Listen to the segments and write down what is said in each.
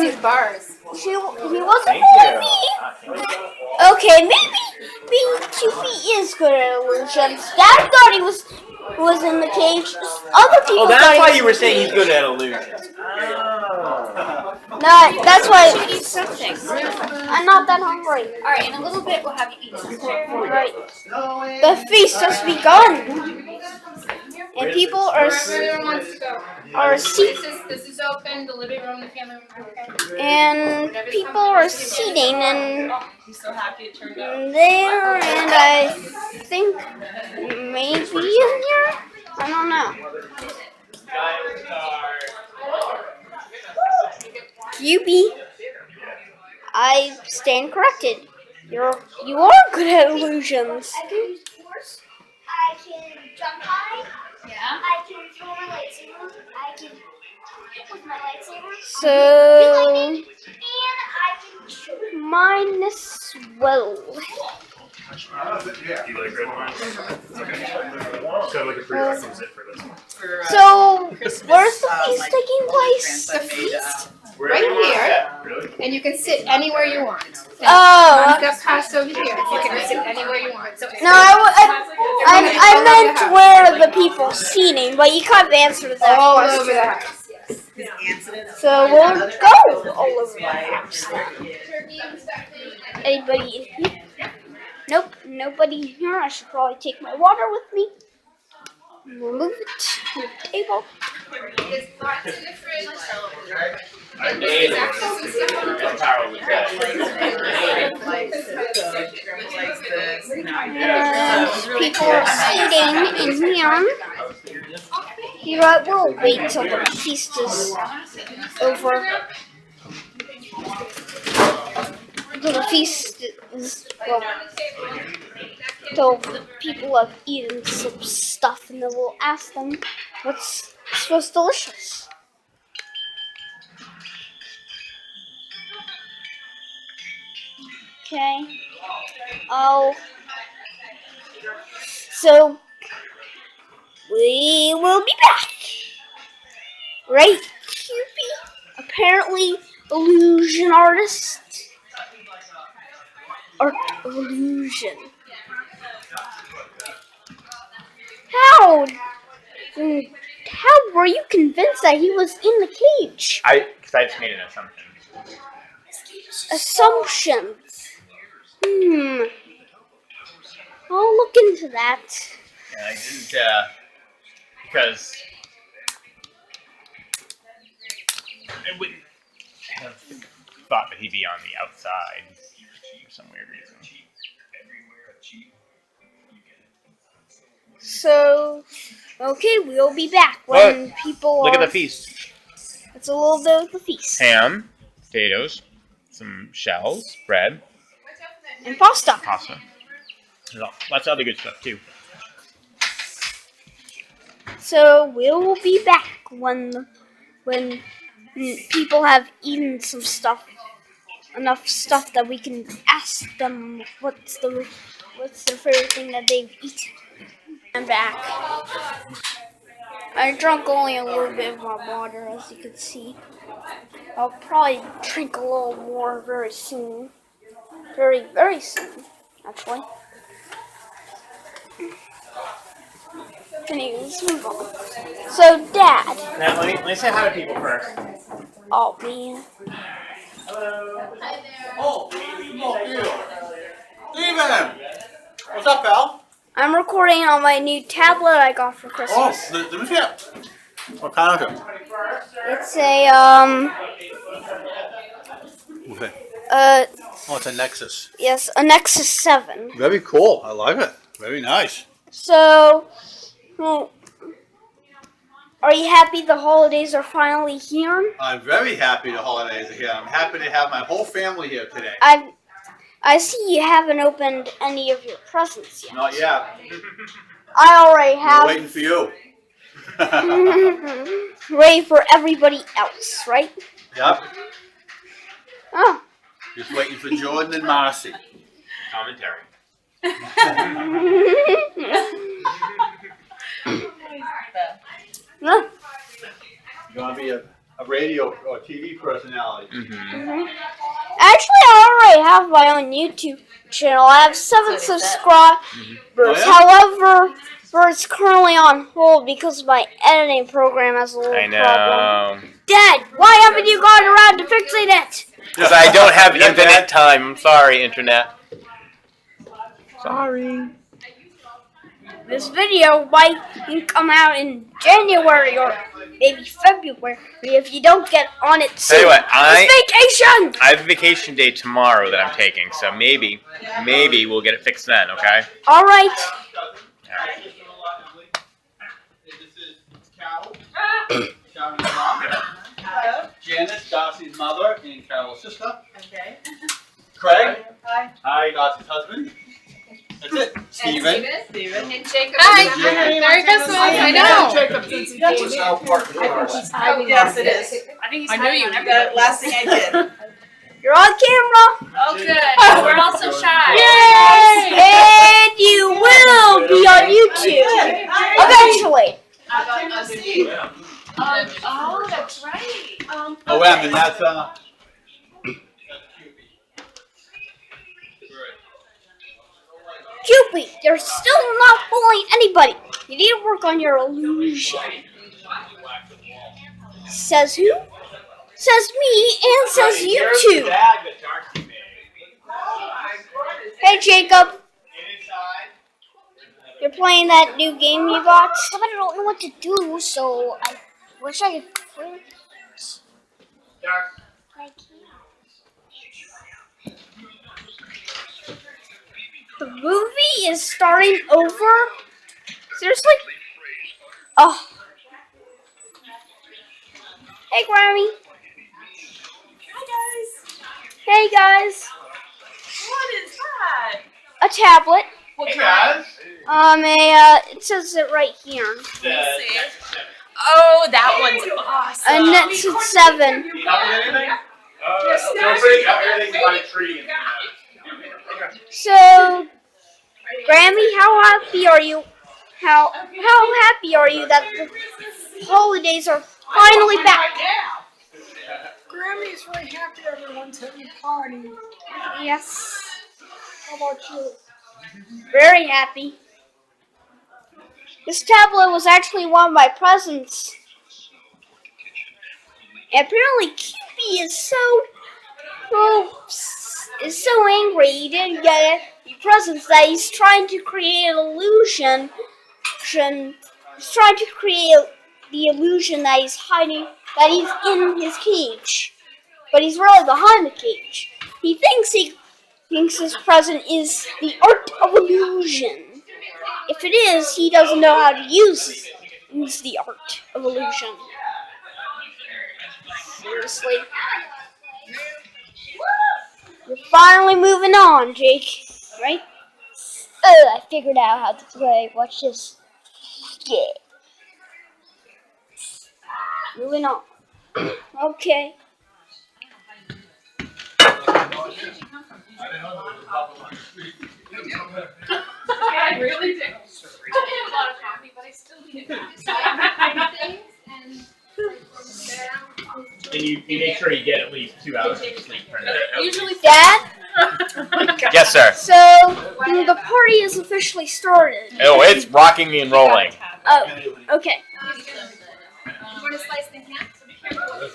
These bars. He wasn't for me. Okay, maybe Cupie is good at illusions. Dad thought he was in the cage. Other people. Oh, that's why you were saying he's good at illusions. No, that's why. You should eat something. I'm not that hungry. Alright, in a little bit we'll have you eat something. Right. The feast has begun, and people are Everyone wants to go. seating. This is open, the living room, the family room. Okay. And people are seating and I'm so happy it turned out. there, and I think maybe in here. I don't know. Cupie, I stand corrected. You are good at illusions. I can use force. I can jump high. Yeah? I can throw my lightsaber. I can with my lightsaber. So And I can shoot. mine as well. Do you like red wine? Okay. So like a prerequisite for this one. So where's the feast taking place? The feast? Right here. Really? And you can sit anywhere you want. Oh. Mom's got past over here. You can sit anywhere you want. So No, I meant where the people seating, but you kind of answered that all question. over the house. So we'll go all over the house. Anybody in here? Nope, nobody in here. I should probably take my water with me. We'll move it to the table. I made it. That's how it was People are seating in here. You're right, we'll wait till the feast is over. Till the feast is, well, till the people have eaten some stuff, and then we'll ask them what's most delicious. Okay. Oh. So we will be back. Right, Cupie? Apparently, illusion artist. Art illusion. How were you convinced that he was in the cage? Because I just made an assumption. Assumptions. I'll look into that. And I didn't, because I wouldn't have thought that he'd be on the outside for some weird reason. So, okay, we'll be back when people Look are... at the feast. It's a little bit of the feast. Ham, potatoes, some shells, bread, And pasta. pasta. There's lots of other good stuff too. So, we'll be back when people have eaten some stuff. Enough stuff that we can ask them what's their favorite thing that they've eaten. I'm back. I drank only a little bit of my water, as you can see. I'll probably drink a little more very soon. Very, very soon, actually. Anyways, move on. So, Dad. Now let me say hi to people first. Oh, man. Hello. Oh, Steven! What's up, pal? I'm recording on my new tablet I got for Christmas. Oh, let me see it. What kind of it? It's a, Okay. Oh, it's a Nexus. yes, a Nexus 7. Very cool. I like it. Very nice. So, well, are you happy the holidays are finally here? I'm very happy the holidays are here. I'm happy to have my whole family here today. I see you haven't opened any of your presents yet. Not yet. I already I'm have. waiting for you. Ready for everybody else, right? Yep. Oh. Just waiting for Jordan and Marcy. Commentary. No. You want to be a a radio or TV personality. Mm-hmm. Actually, I already have my own YouTube channel. I have 7 subscribers. Oh, yeah? However, it's currently on hold because my editing program has a little I problem. know. Dad, why haven't you gone around to fixing it? Because I don't have infinite time. I'm sorry, internet. Sorry. This video might come out in January or maybe February if you don't get on it soon. Tell you what, It's vacation! I have a vacation day tomorrow that I'm taking, so maybe we'll get it fixed then, okay? Alright. This is Carol. Carol's mom. Janice, Darcy's mother, and Carol's sister. Okay. Craig. Hi. Darcy's husband. That's it. Steven. And Jacob. Hi. Merry Christmas. I know. Jacob, since he came in. Oh, Yes, it is. I think he's I knew you. hiding The last thing I did. You're on camera. Oh, good. We're all so shy. Yay! And you will be on YouTube. Eventually. Oh, that's right. Oh, wait a minute. That's Cupie, you're still not fooling anybody. You need to work on your illusion. Says who? Says me and says you too. Hey Jacob, you're playing that new game you bought? But I don't know what to do, so I wish I could play it. I can't. The movie is starting over? Seriously? Oh. Hey Grammy. Hi, guys. Hey guys. What is that? A tablet. Hey guys. It says it right here. Oh, that one's awesome. A Nexus 7. Everything's by a tree. So, Grammy, how happy are you? How happy are you that the holidays are finally back? Grammy's really happy everyone's having a party. Yes, How about you? very happy. This tablet was actually one of my presents. And apparently, Cupie is so angry he didn't get the presents that he's trying to create an illusion. He's trying to create the illusion that he's hiding, that he's in his cage, but he's really behind the cage. He thinks his present is the art of illusion. If it is, he doesn't know how to use the art of illusion. Seriously. We're finally moving on, Jake. Right? Oh, I figured out how to play. Watch this. Yeah. Moving on. Okay. I really do. I did a lot of coffee, but I still need it. And you make sure you get at least 2 hours of sleep per night. Usually, Dad? Yes, sir. So, the party is officially started. Oh, it's rocking and rolling. Oh, okay. You want to slice the ham? So be careful.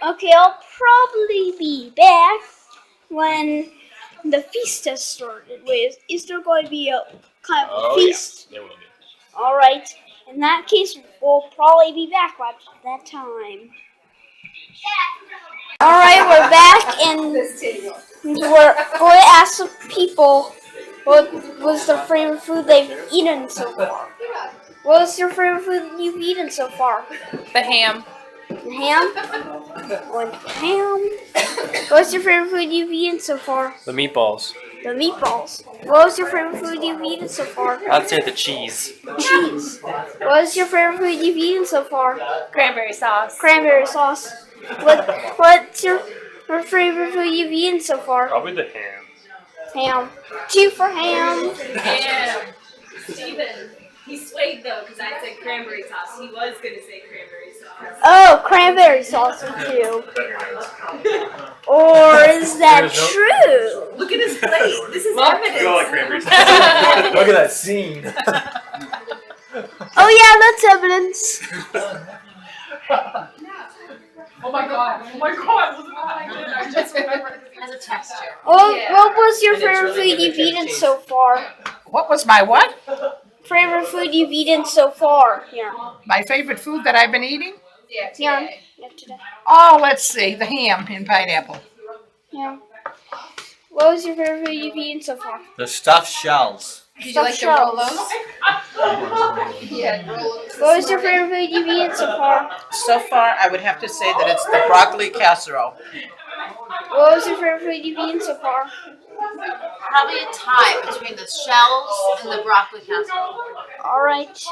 Okay, I'll probably be back when the feast has started. Wait, is there going to be a kind of a feast? Yeah, there will be. Alright, in that case, we'll probably be back by that time. Alright, we're back and we're going to ask some people what was their favorite food they've eaten so far. What was your favorite food you've eaten so far? The ham. Ham? One ham. What's your favorite food you've eaten so far? The meatballs. The meatballs. What was your favorite food you've eaten so far? I'd say the cheese. Cheese. What is your favorite food you've eaten so far? Cranberry sauce. Cranberry sauce. What's your favorite food you've eaten so far? Probably the ham. Ham. 2 for ham. Yeah. Steven, he swayed though because I said cranberry sauce. He was going to say cranberry sauce. Oh, cranberry sauce for 2. Or is that true? Look at his plate. This is evidence. Go like cranberry sauce. Look at that scene. Oh yeah, that's evidence. Oh my god. Oh my god. Look what I did. I just remembered. As a texture. What was your favorite food you've eaten so far? What was my what? Favorite food you've eaten so far? Yeah. My favorite food that I've been eating? Yeah. Yeah. Yeah, today. Oh, let's see, the ham and pineapple. Yeah. What was your favorite food you've eaten so far? The stuffed shells. Did you like the Rolos? Yeah. What was your favorite food you've eaten so far? So far, I would have to say that it's the broccoli casserole. What was your favorite food you've eaten so far? Probably a tie between the shells and the broccoli casserole. All right.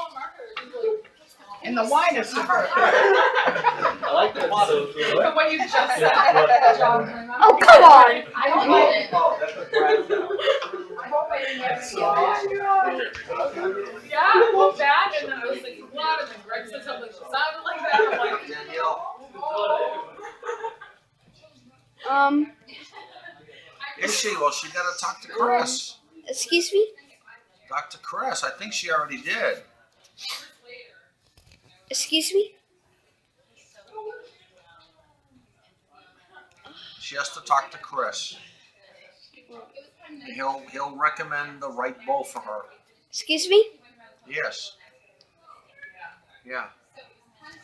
And the wine is superb. I like the potatoes. From what you just said. Oh, come on. I don't know. I hope I didn't get it. Yeah, I looked back and then I was like, what? And then Greg said something that sounded like that. I'm like, Is she? Well, she got to talk to Chris. Excuse me? Dr. Chris, I think she already did. Excuse me? She has to talk to Chris. He'll recommend the right bowl for her. Excuse me? Yes. Yeah.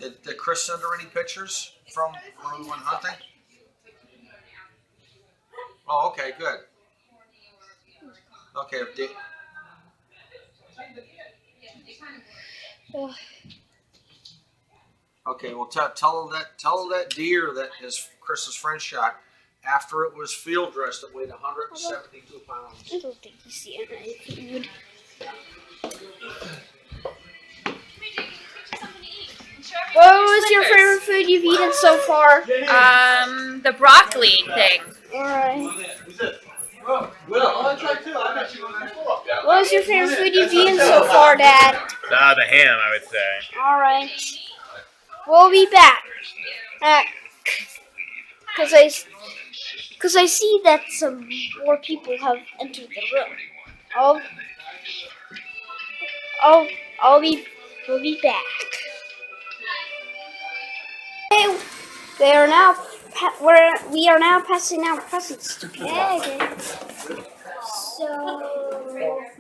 Did Chris send her any pictures from when we went hunting? Oh, okay, good. Okay, okay. Well, tell her that deer that is Chris's friend shot after it was field dressed. It weighed 172 pounds. I don't think you see any food. What was your favorite food you've eaten so far? The broccoli thing. Alright. Will, I tried too. I bet you were What was your favorite food you've eaten so far, Dad? The ham, I would say. Alright. We'll be back. Because I see that some more people have entered the room. We'll be back. Okay, we are now passing out presents to people. So,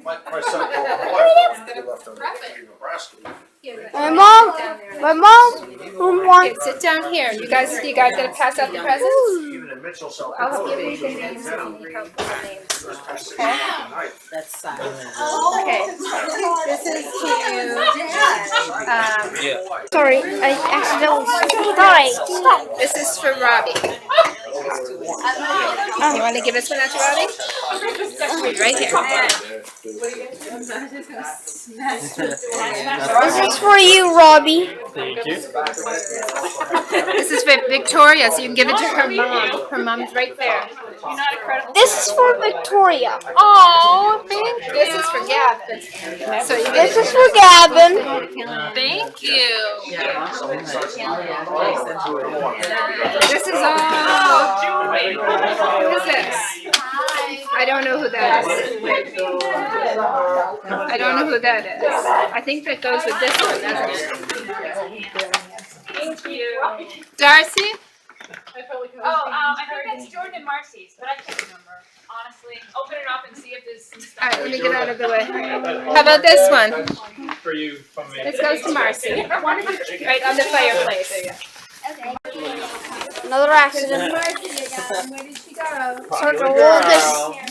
My son told my wife he left her in Nebraska. My mom wants. Sit down here. You guys gonna pass out the presents? Even in Mitchell, South I'll Dakota. give you the names and you help with the names. Okay. That's sad. Okay. This is to Sorry, I accidentally. Stop. this is for Robbie. You want to give this one out to Robbie? Right here. This is for you, Robbie. Thank you. This is for Victoria, so you can give it to her mom. Her mom's right there. This is for Victoria. Oh, thank you. This is for Gab. So you This is for Gavin. thank you. This is who is this? I don't know who that is. I don't know who that is. I think that goes with this one, doesn't it? Thank you. Darcy? I think that's Jordan and Marcy's, but I can't remember. Honestly, open it up and see if there's some stuff. All right, let me get out of the way. How about this one? For you, from me. This goes to Marcy. Right on the fireplace. okay. Another accident. Where did she go? Start to roll this